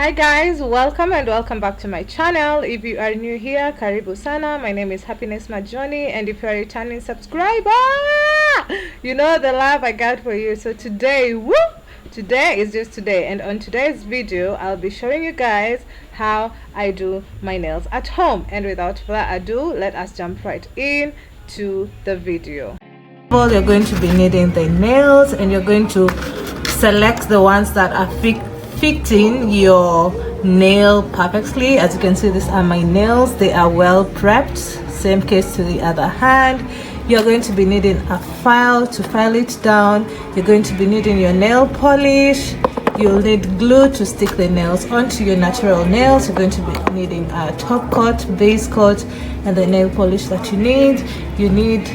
Hi guys, welcome and welcome back to my channel. If you are new here, karibu sana. My name is Happiness Majoni, and if you are a returning subscriber, you know the love I got for you. So today, today is just today, and on today's video I'll be showing you guys how I do my nails at home. And without further ado, let us jump right in to the video. You're going to be needing the nails, and you're going to select the ones that are fitting your nail perfectly. As you can see, these are my nails. They are well prepped. Same case to the other hand. You're going to be needing a file to file it down. You're going to be needing your nail polish. You'll need glue to stick the nails onto your natural nails. You're going to be needing a top coat, base coat, and the nail polish that you need. You need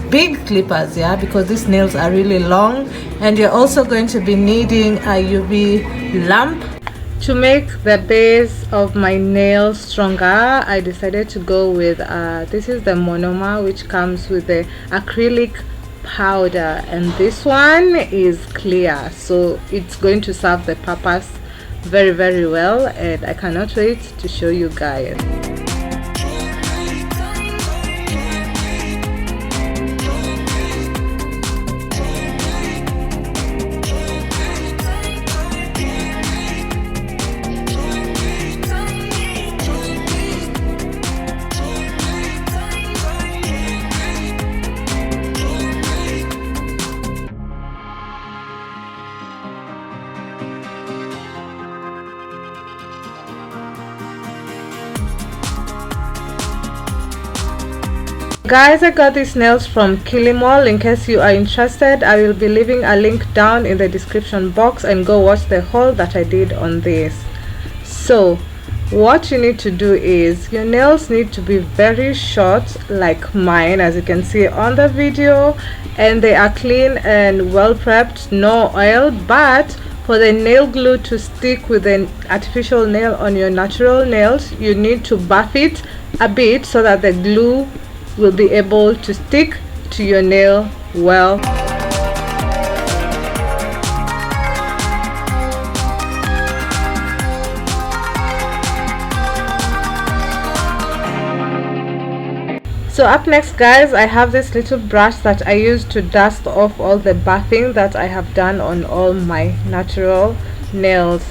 big clippers, yeah, because these nails are really long. And you're also going to be needing a UV lamp. To make the base of my nails stronger, I decided to go with this is the monomer, which comes with the acrylic powder, and this one is clear, so it's going to serve the purpose very well, and I cannot wait to show you guys. Guys, I got these nails from Kilimall. In case you are interested, I will be leaving a link down in the description box, and go watch the haul that I did on this. So what you need to do is, your nails need to be very short like mine, as you can see on the video, and they are clean and well prepped, no oil. But for the nail glue to stick with an artificial nail on your natural nails, you need to buff it a bit so that the glue will be able to stick to your nail well. So up next, guys, I have this little brush that I use to dust off all the buffing that I have done on all my natural nails.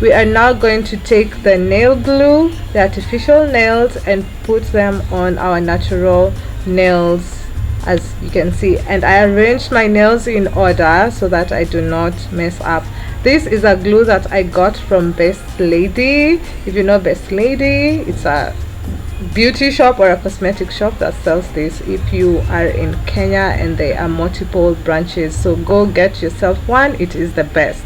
We are now going to take the nail glue, the artificial nails, and put them on our natural nails, as you can see. And I arranged my nails in order so that I do not mess up. This is a glue that I got from Best Lady. If you know Best Lady, it's a beauty shop or a cosmetic shop that sells this if you are in Kenya, and there are multiple branches, so go get yourself one. It is the best.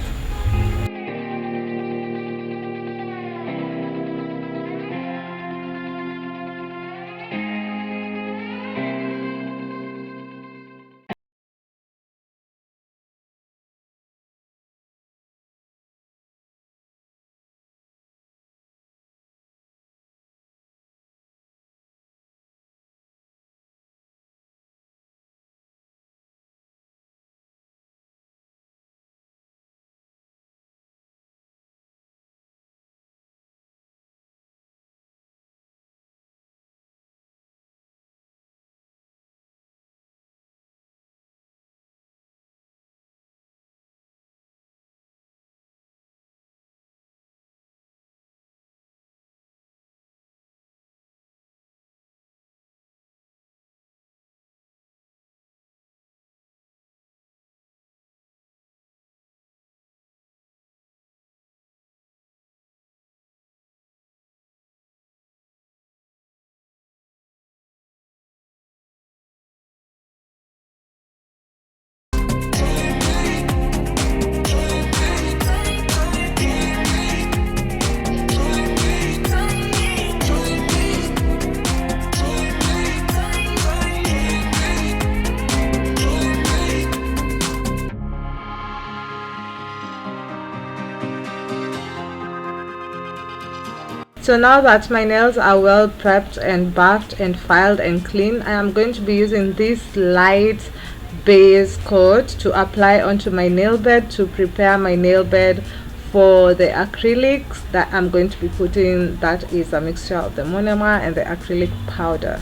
So now that my nails are well prepped and buffed and filed and clean, I am going to be using this light base coat to apply onto my nail bed to prepare my nail bed for the acrylics that I'm going to be putting. That is a mixture of the monomer and the acrylic powder.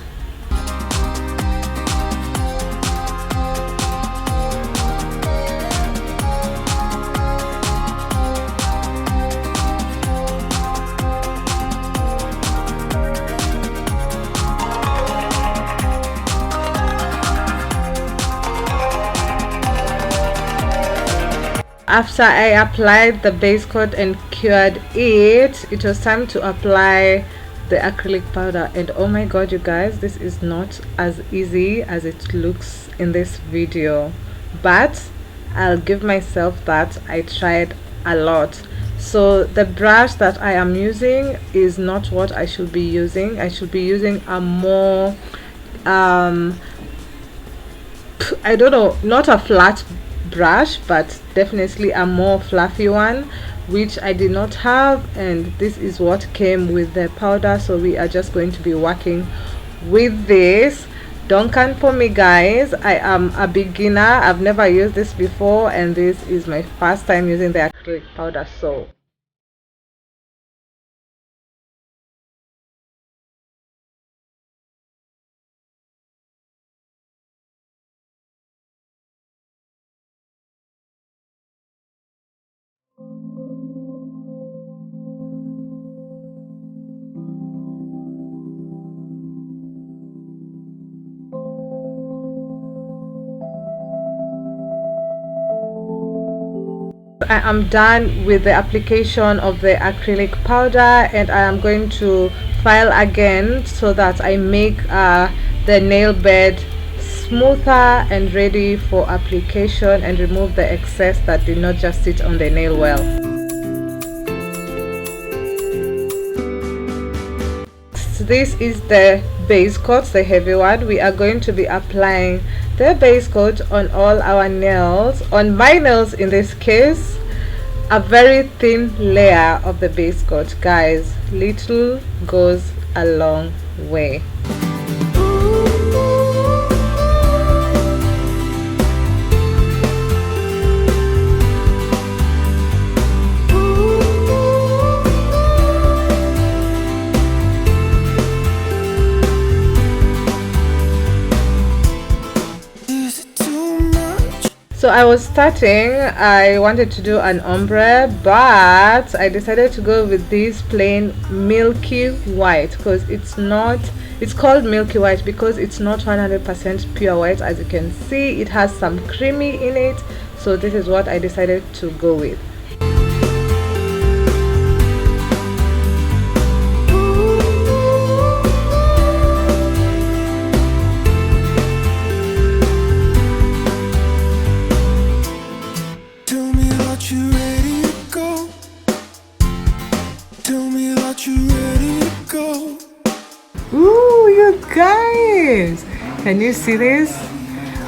After I applied the base coat and cured it, it was time to apply the acrylic powder. And oh my god, you guys, this is not as easy as it looks in this video, but I'll give myself that I tried a lot. So the brush that I am using is not what I should be using. I should be using a more I don't know, not a flat brush, but definitely a more fluffy one, which I did not have, and this is what came with the powder. So we are just going to be working with this. Don't count for me, guys. I am a beginner. I've never used this before, and this is my first time using the acrylic powder. So I am done with the application of the acrylic powder, and I am going to file again so that I make the nail bed smoother and ready for application and remove the excess that did not just sit on the nail well. So this is the base coat, the heavy one. We are going to be applying the base coat on all our nails, on my nails in this case. A very thin layer of the base coat, guys. Little goes a long way. So I was starting, I wanted to do an ombre, but I decided to go with this plain milky white, because it's called milky white because it's not 100% pure white. As you can see, it has some creamy in it, so this is what I decided to go with. Ooh, you guys, can you see this?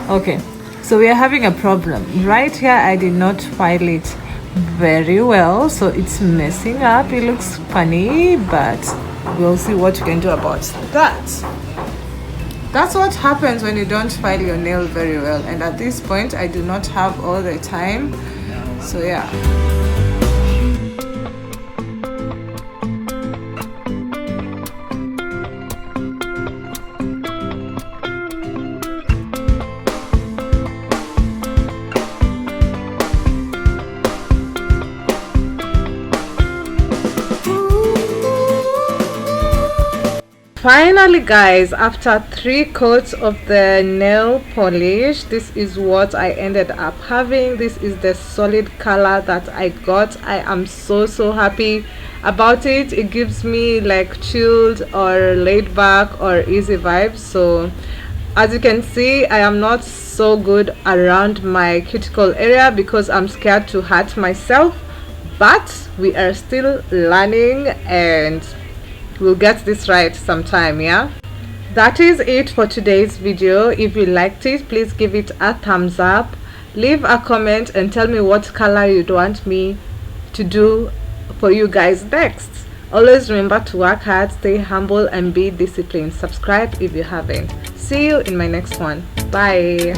Okay, so we are having a problem right here. I did not file it very well, so it's messing up. It looks funny, but we'll see what you can do about that. That's what happens when you don't file your nail very well, and at this point I do not have all the time, so yeah. Finally, guys, after 3 coats of the nail polish, this is what I ended up having. This is the solid color that I got. I am so happy about it. It gives me like chilled or laid back or easy vibes. So as you can see, I am not so good around my cuticle area because I'm scared to hurt myself, but we are still learning and we'll get this right sometime. Yeah, that is it for today's video. If you liked it, please give it a thumbs up, leave a comment and tell me what color you'd want me to do for you guys next. Always remember to work hard, stay humble and be disciplined. Subscribe if you haven't. See you in my next one. Bye.